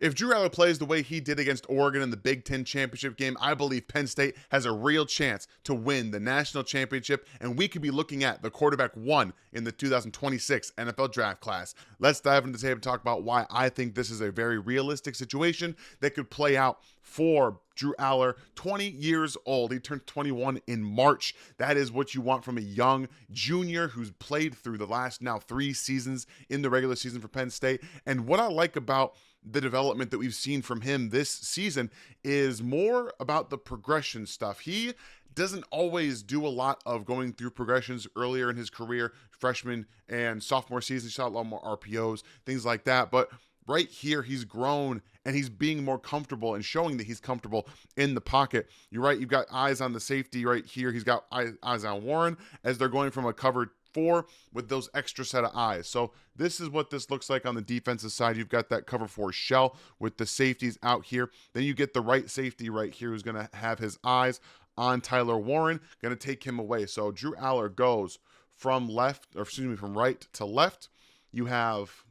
If Drew Allar plays the way he did against Oregon in the Big Ten championship game, I believe Penn State has a real chance to win the national championship, and we could be looking at the quarterback one in the 2026 NFL draft class. Let's dive into the tape and talk about why I think this is a very realistic situation that could play out for Drew Allar, 20 years old. He turned 21 in March. That is what you want from a young junior who's played through the last now 3 seasons in the regular season for Penn State. And what I like about the development that we've seen from him this season is more about the progression stuff. He doesn't always do a lot of going through progressions earlier in his career, freshman and sophomore season. He shot a lot more RPOs, things like that. But right here, he's grown and he's being more comfortable and showing that he's comfortable in the pocket. You're right. You've got eyes on the safety right here. He's got eyes on Warren as they're going from a cover 4 with those extra set of eyes. So this is what this looks like on the defensive side. You've got that cover 4 shell with the safeties out here. Then you get the right safety right here who's going to have his eyes on Tyler Warren, going to take him away. So Drew Allar goes from right to left. You have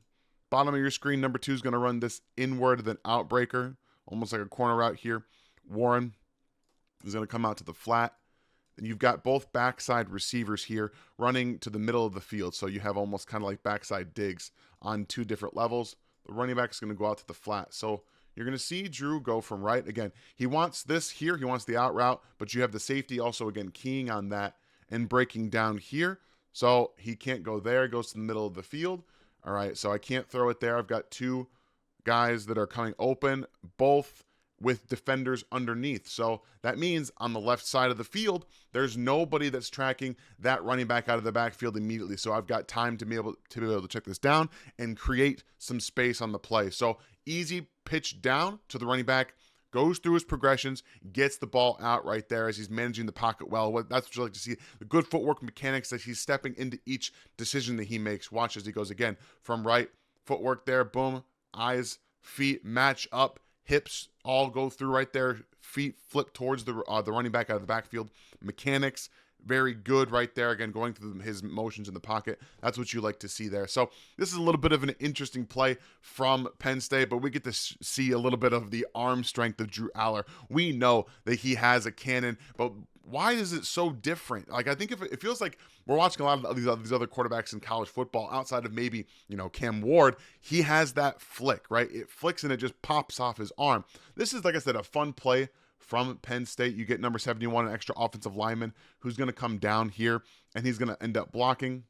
bottom of your screen, number 2 is going to run this inward, then outbreaker, almost like a corner route here. Warren is going to come out to the flat. And you've got both backside receivers here running to the middle of the field. So you have almost kind of like backside digs on 2 different levels. The running back is going to go out to the flat. So you're going to see Drew go from right. Again, he wants this here. He wants the out route, but you have the safety also, again, keying on that and breaking down here. So he can't go there. He goes to the middle of the field. All right, so I can't throw it there. I've got 2 guys that are coming open, both with defenders underneath. So that means on the left side of the field, there's nobody that's tracking that running back out of the backfield immediately. So I've got time to be able to check this down and create some space on the play. So easy pitch down to the running back, goes through his progressions, gets the ball out right there as he's managing the pocket well. That's what you like to see. The good footwork mechanics that he's stepping into each decision that he makes. Watch as he goes again from right. Footwork there, boom, eyes, feet match up, hips all go through right there. Feet flip towards the running back out of the backfield. Mechanics, very good right there. Again, going through his motions in the pocket. That's what you like to see there. So this is a little bit of an interesting play from Penn State, but we get to see a little bit of the arm strength of Drew Allar. We know that he has a cannon, but why is it so different? Like, I think if it feels like we're watching a lot of these other quarterbacks in college football outside of maybe, Cam Ward, he has that flick, right? It flicks and it just pops off his arm. This is, like I said, a fun play from Penn State. You get number 71, an extra offensive lineman who's going to come down here and he's going to end up blocking.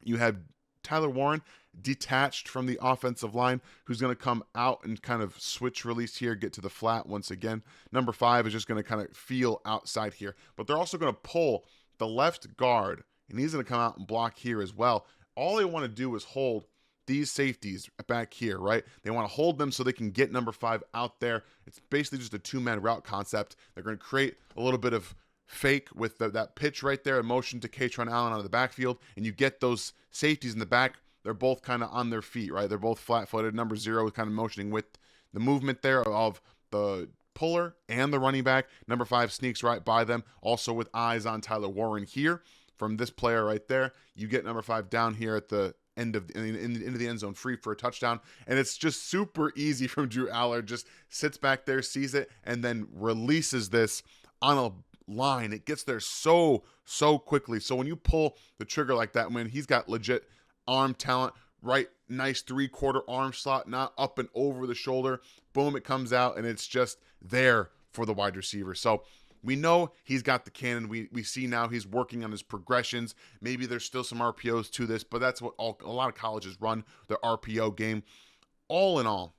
You have Tyler Warren detached from the offensive line who's going to come out and kind of switch release here, get to the flat once again. Number 5 is just going to kind of feel outside here, but they're also going to pull the left guard and he's going to come out and block here as well. All they want to do is hold these safeties back here, right? They want to hold them so they can get number 5 out there. It's basically just a 2-man route concept. They're going to create a little bit of fake with that pitch right there, a motion to Katron Allen out of the backfield, and you get those safeties in the back. They're both kind of on their feet, right? They're both flat-footed. Number 0 is kind of motioning with the movement there of the puller and the running back. Number 5 sneaks right by them, also with eyes on Tyler Warren here. From this player right there, you get number 5 down here at the end of into the end zone free for a touchdown, and it's just super easy from Drew Allar. Just sits back there, sees it, and then releases this on a line. It gets there so quickly. So when you pull the trigger like that, when he's got legit arm talent, right, nice 3/4 arm slot, not up and over the shoulder, boom, it comes out, and it's just there for the wide receiver. So we know he's got the cannon. We see now he's working on his progressions. Maybe there's still some RPOs to this, but that's what a lot of colleges run, their RPO game. All in all,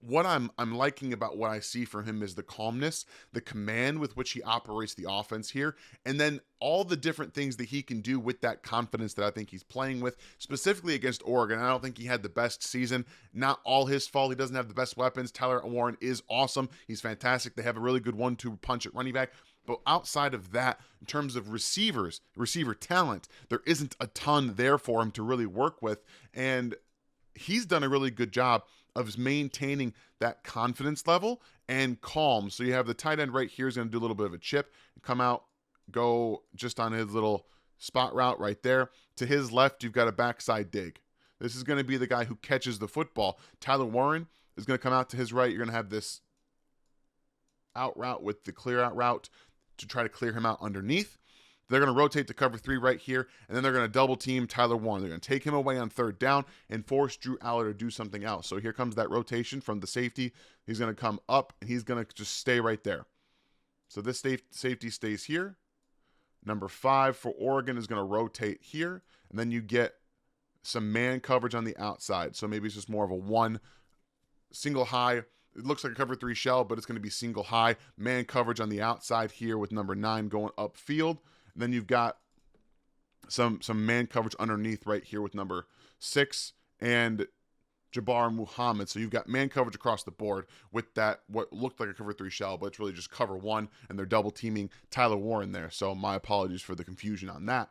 what I'm liking about what I see from him is the calmness, the command with which he operates the offense here, and then all the different things that he can do with that confidence that I think he's playing with, specifically against Oregon. I don't think he had the best season. Not all his fault. He doesn't have the best weapons. Tyler Warren is awesome. He's fantastic. They have a really good 1-2 punch at running back. But outside of that, in terms of receiver talent, there isn't a ton there for him to really work with. And he's done a really good job of maintaining that confidence level and calm. So you have the tight end right here is going to do a little bit of a chip, come out, go just on his little spot route right there. To his left, you've got a backside dig. This is going to be the guy who catches the football. Tyler Warren is going to come out to his right. You're going to have this out route with the clear out route to try to clear him out underneath. They're going to rotate to cover 3 right here, and then they're going to double team Tyler Warren. They're going to take him away on 3rd down and force Drew Allar to do something else. So here comes that rotation from the safety. He's going to come up, and he's going to just stay right there. So this safety stays here. Number 5 for Oregon is going to rotate here, and then you get some man coverage on the outside. So maybe it's just more of a 1 single high. It looks like a cover 3 shell, but it's going to be single high. Man coverage on the outside here with number 9 going upfield. And then you've got some man coverage underneath right here with number 6 and Jabbar Muhammad. So you've got man coverage across the board with that, what looked like a cover 3 shell, but it's really just cover 1, and they're double teaming Tyler Warren there. So my apologies for the confusion on that.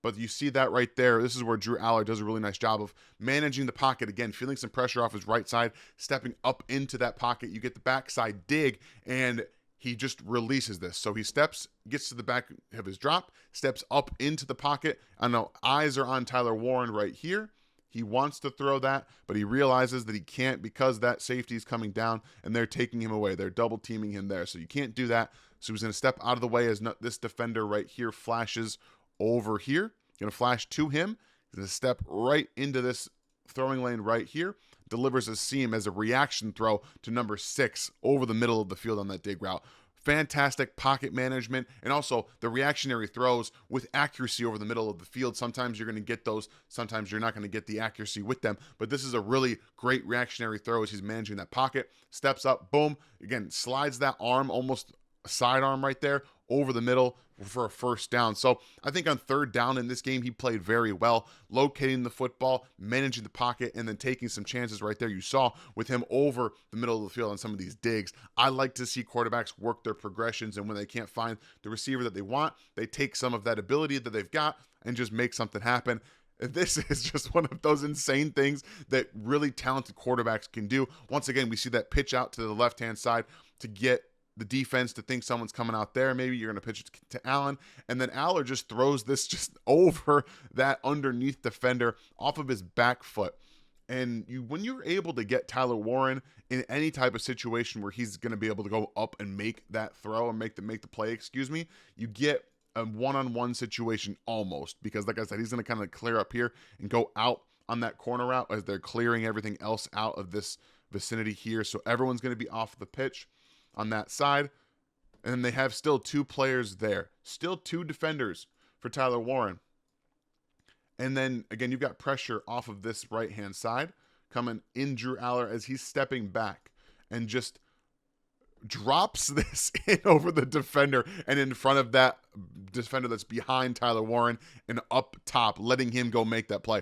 But you see that right there. This is where Drew Allar does a really nice job of managing the pocket. Again, feeling some pressure off his right side, stepping up into that pocket. You get the backside dig, and he just releases this. So he gets to the back of his drop, steps up into the pocket. I know eyes are on Tyler Warren right here. He wants to throw that, but he realizes that he can't because that safety is coming down, and they're taking him away. They're double teaming him there. So you can't do that. So he's going to step out of the way as this defender right here flashes over here. Going to flash to him. He's going to step right into this throwing lane right here. Delivers a seam as a reaction throw to number 6 over the middle of the field on that dig route. Fantastic pocket management, and also the reactionary throws with accuracy over the middle of the field. Sometimes you're going to get those, sometimes you're not going to get the accuracy with them, but this is a really great reactionary throw as he's managing that pocket. Steps up, boom, again, slides that arm, almost a sidearm right there, over the middle for a 1st down. So I think on 3rd down in this game, he played very well, locating the football, managing the pocket, and then taking some chances right there. You saw with him over the middle of the field on some of these digs. I like to see quarterbacks work their progressions, and when they can't find the receiver that they want, they take some of that ability that they've got and just make something happen. This is just one of those insane things that really talented quarterbacks can do. Once again, we see that pitch out to the left-hand side to get the defense to think someone's coming out there. Maybe you're going to pitch it to Allen, and then Allar just throws this just over that underneath defender off of his back foot. And when you're able to get Tyler Warren in any type of situation where he's going to be able to go up and make that throw and make the play, you get a one-on-one situation almost, because like I said, he's going to kind of clear up here and go out on that corner route as they're clearing everything else out of this vicinity here. So everyone's going to be off the pitch on that side, and then they have still 2 players there, still 2 defenders for Tyler Warren. And then again, you've got pressure off of this right hand side coming in Drew Allar as he's stepping back and just drops this in over the defender and in front of that defender that's behind Tyler Warren and up top, letting him go make that play.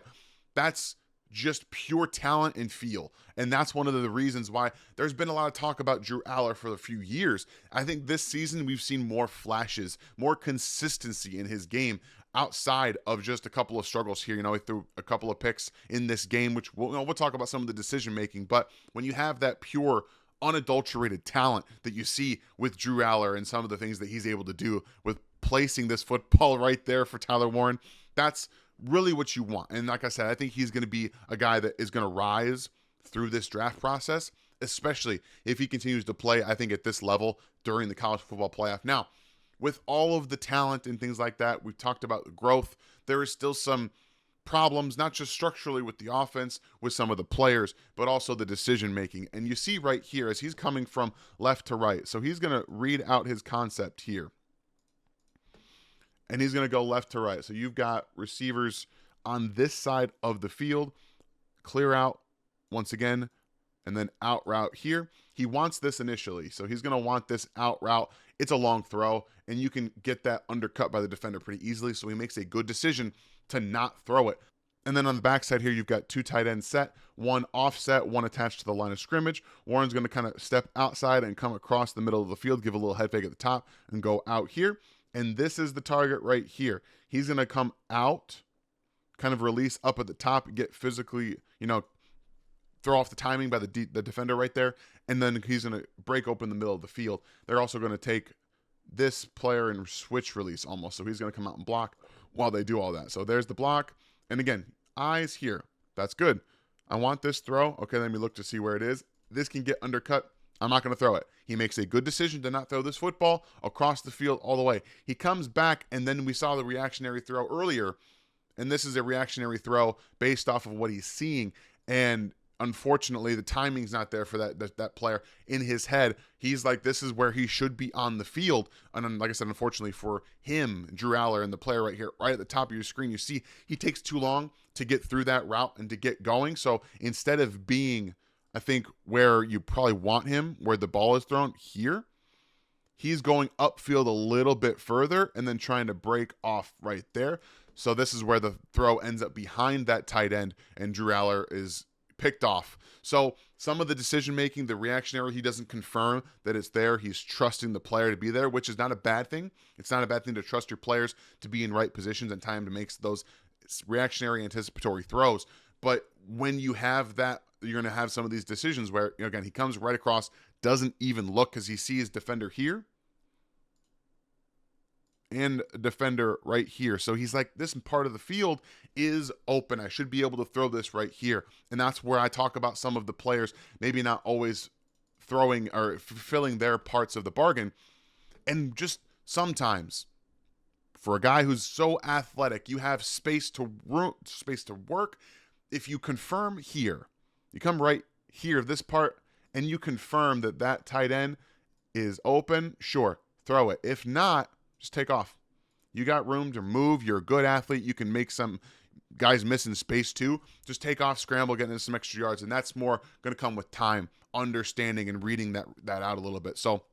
That's just pure talent and feel. And that's one of the reasons why there's been a lot of talk about Drew Allar for a few years. I think this season we've seen more flashes, more consistency in his game outside of just a couple of struggles here. He threw a couple of picks in this game, which we'll talk about some of the decision making. But when you have that pure, unadulterated talent that you see with Drew Allar and some of the things that he's able to do with placing this football right there for Tyler Warren, that's really what you want. And like I said, I think he's going to be a guy that is going to rise through this draft process, especially if he continues to play, I think, at this level during the college football playoff. Now, with all of the talent and things like that, we've talked about growth. There is still some problems, not just structurally with the offense, with some of the players, but also the decision making. And you see right here as he's coming from left to right. So he's going to read out his concept here, and he's going to go left to right. So you've got receivers on this side of the field, clear out once again, and then out route here. He wants this initially, so he's going to want this out route. It's a long throw, and you can get that undercut by the defender pretty easily, so he makes a good decision to not throw it. And then on the backside here, you've got 2 tight ends set, 1 offset, 1 attached to the line of scrimmage. Warren's going to kind of step outside and come across the middle of the field, give a little head fake at the top, and go out here. And this is the target right here. He's going to come out, kind of release up at the top, get physically, throw off the timing by the defender right there, and then he's going to break open the middle of the field. They're also going to take this player and switch release almost. So he's going to come out and block while they do all that. So there's the block. And again, eyes here. That's good. I want this throw. Okay, let me look to see where it is. this can get undercut, I'm not going to throw it. He makes a good decision to not throw this football across the field all the way. He comes back, and then we saw the reactionary throw earlier, and this is a reactionary throw based off of what he's seeing. And unfortunately, the timing's not there for that player. In his head, he's like, this is where he should be on the field. And then, like I said, unfortunately for him, Drew Allar, and the player right here, right at the top of your screen, you see he takes too long to get through that route and to get going. So instead of being, I think, where you probably want him, where the ball is thrown here, he's going upfield a little bit further and then trying to break off right there. So this is where the throw ends up behind that tight end, and Drew Allar is picked off. So some of the decision making, the reactionary, he doesn't confirm that it's there. He's trusting the player to be there, which is not a bad thing. It's not a bad thing to trust your players to be in right positions and time to make those reactionary anticipatory throws. But when you have that, you're going to have some of these decisions where, again, he comes right across, doesn't even look because he sees defender here and a defender right here. So he's like, this part of the field is open. I should be able to throw this right here. And that's where I talk about some of the players maybe not always throwing or fulfilling their parts of the bargain. And just sometimes, for a guy who's so athletic, you have space to work. If you confirm here, you come right here, this part, and you confirm that tight end is open, sure, throw it. If not, just take off. You got room to move. You're a good athlete. You can make some guys miss in space too. Just take off, scramble, get into some extra yards, and that's more going to come with time, understanding, and reading that out a little bit. So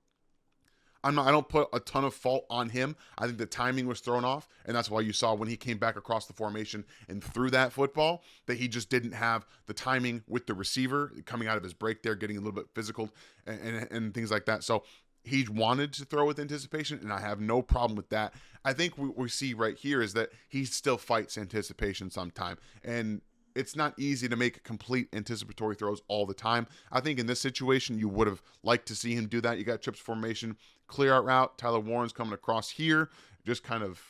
I don't put a ton of fault on him. I think the timing was thrown off, and that's why you saw when he came back across the formation and threw that football that he just didn't have the timing with the receiver coming out of his break there, getting a little bit physical and things like that. So he wanted to throw with anticipation, and I have no problem with that. I think what we see right here is that he still fights anticipation sometime, and it's not easy to make complete anticipatory throws all the time. I think in this situation, you would have liked to see him do that. You got trips formation, clear out route. Tyler Warren's coming across here, just kind of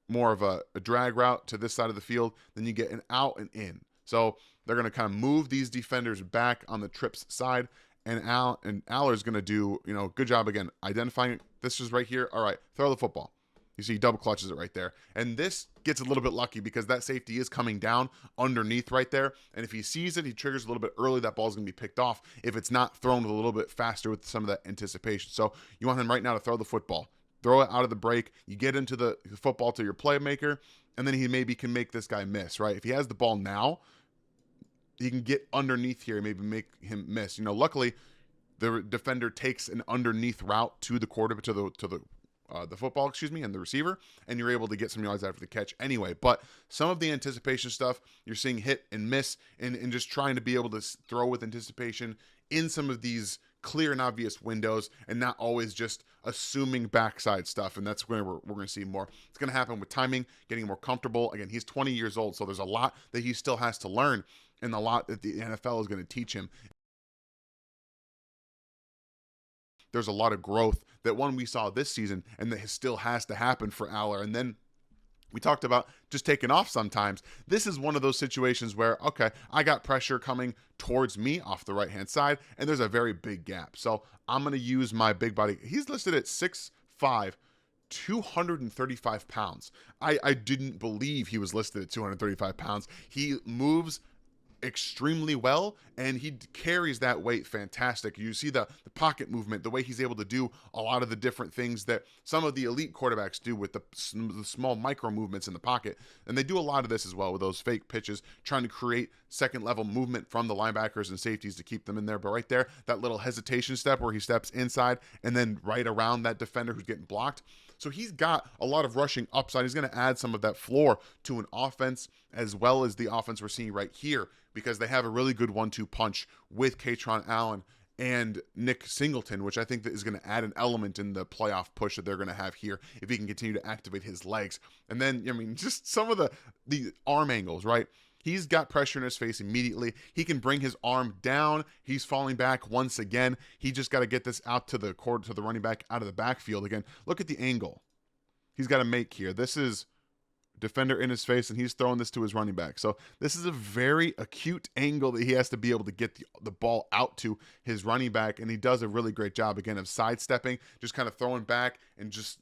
more of a drag route to this side of the field. Then you get an out and in. So they're going to kind of move these defenders back on the trips side. And Allar's going to do, good job again, identifying this is right here. All right, throw the football. You see, he double clutches it right there. And this gets a little bit lucky because that safety is coming down underneath right there. And if he sees it, he triggers a little bit early. That ball's going to be picked off if it's not thrown a little bit faster with some of that anticipation. So you want him right now to throw the football. Throw it out of the break. You get into the football to your playmaker, and then he maybe can make this guy miss, right? If he has the ball now, he can get underneath here and maybe make him miss. Luckily, the defender takes an underneath route to the quarterback, to the football, and the receiver, and you're able to get some yards after the catch anyway. But some of the anticipation stuff, you're seeing hit and miss, and just trying to be able to throw with anticipation in some of these clear and obvious windows, and not always just assuming backside stuff. And that's where we're going to see more. It's going to happen with timing, getting more comfortable. Again, he's 20 years old, so there's a lot that he still has to learn, and a lot that the NFL is going to teach him. There's a lot of growth that we saw this season, and that still has to happen for Allar. And then we talked about just taking off sometimes. This is one of those situations where, okay, I got pressure coming towards me off the right-hand side, and there's a very big gap. So I'm going to use my big body. He's listed at 6'5", 235 pounds. I didn't believe he was listed at 235 pounds. He moves extremely well, and he carries that weight fantastic. You see the pocket movement, the way he's able to do a lot of the different things that some of the elite quarterbacks do with the small micro movements in the pocket. And they do a lot of this as well with those fake pitches, trying to create second level movement from the linebackers and safeties to keep them in there. But right there, that little hesitation step where he steps inside and then right around that defender who's getting blocked. So he's got a lot of rushing upside. He's going to add some of that floor to an offense, as well as the offense we're seeing right here, because they have a really good 1-2 punch with Kaytron Allen and Nick Singleton, which I think that is going to add an element in the playoff push that they're going to have here if he can continue to activate his legs. And then, just some of the arm angles, right? He's got pressure in his face immediately. He can bring his arm down. He's falling back once again. He just got to get this out to the running back out of the backfield again. Look at the angle he's got to make here. This is defender in his face, and he's throwing this to his running back. So this is a very acute angle that he has to be able to get the ball out to his running back, and he does a really great job, again, of sidestepping, just kind of throwing back and just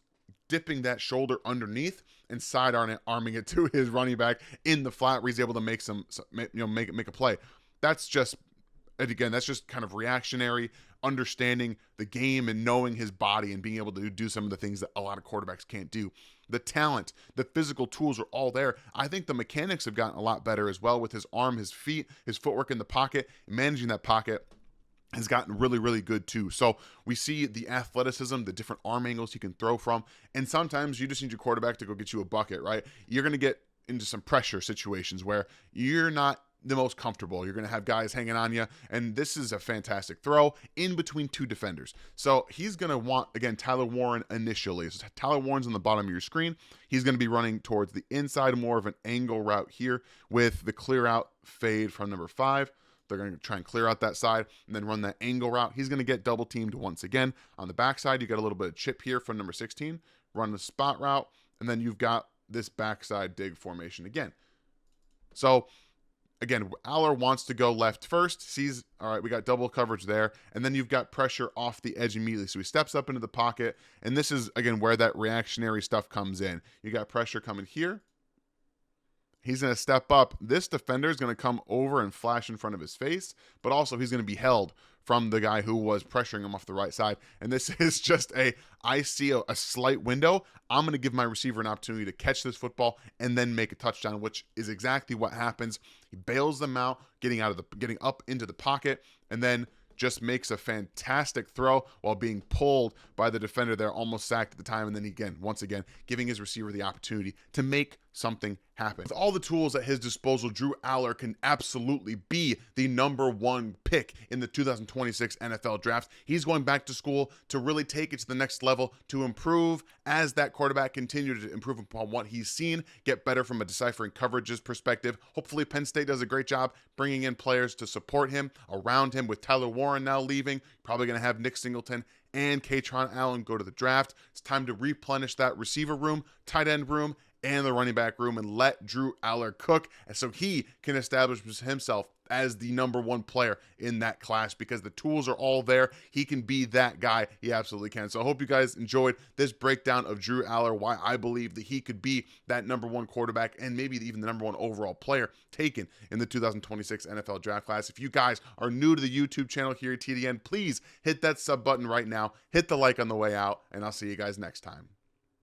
dipping that shoulder underneath and side arming it to his running back in the flat where he's able to make make a play. That's just, again, that's just kind of reactionary, understanding the game and knowing his body and being able to do some of the things that a lot of quarterbacks can't do. The talent, the physical tools are all there. I think the mechanics have gotten a lot better as well with his arm, his feet, his footwork in the pocket, managing that pocket has gotten really, really good too. So we see the athleticism, the different arm angles he can throw from, and sometimes you just need your quarterback to go get you a bucket, right? You're going to get into some pressure situations where you're not the most comfortable. You're going to have guys hanging on you, and this is a fantastic throw in between two defenders. So he's going to want, again, Tyler Warren initially. So Tyler Warren's on the bottom of your screen. He's going to be running towards the inside, more of an angle route here with the clear out fade from number 5. They're going to try and clear out that side and then run that angle route. He's going to get double teamed once again. On the backside, you got a little bit of chip here from number 16. Run the spot route, and then you've got this backside dig formation again. So again, Allar wants to go left first, sees, all right, we got double coverage there, and then you've got pressure off the edge immediately. So he steps up into the pocket, and this is, again, where that reactionary stuff comes in. You got pressure coming here. He's going to step up. This defender is going to come over and flash in front of his face, but also he's going to be held from the guy who was pressuring him off the right side. And this is just I see a slight window. I'm going to give my receiver an opportunity to catch this football and then make a touchdown, which is exactly what happens. He bails them out, getting up into the pocket, and then just makes a fantastic throw while being pulled by the defender there, almost sacked at the time, and then once again, giving his receiver the opportunity to make something happen. With all the tools at his disposal, Drew Allar can absolutely be the #1 pick in the 2026 NFL Draft. He's going back to school to really take it to the next level, to improve as that quarterback continues to improve upon what he's seen, get better from a deciphering coverages perspective. Hopefully Penn State does a great job bringing in players to support him around him, with Tyler Warren now leaving. Probably going to have Nick Singleton and Kaytron Allen go to the draft. It's time to replenish that receiver room, tight end room, and the running back room, and let Drew Allar cook, and so he can establish himself as the #1 player in that class, because the tools are all there. He can be that guy. He absolutely can. So I hope you guys enjoyed this breakdown of Drew Allar, why I believe that he could be that #1 quarterback and maybe even the #1 overall player taken in the 2026 NFL Draft class. If you guys are new to the YouTube channel here at TDN, please hit that sub button right now. Hit the like on the way out, and I'll see you guys next time.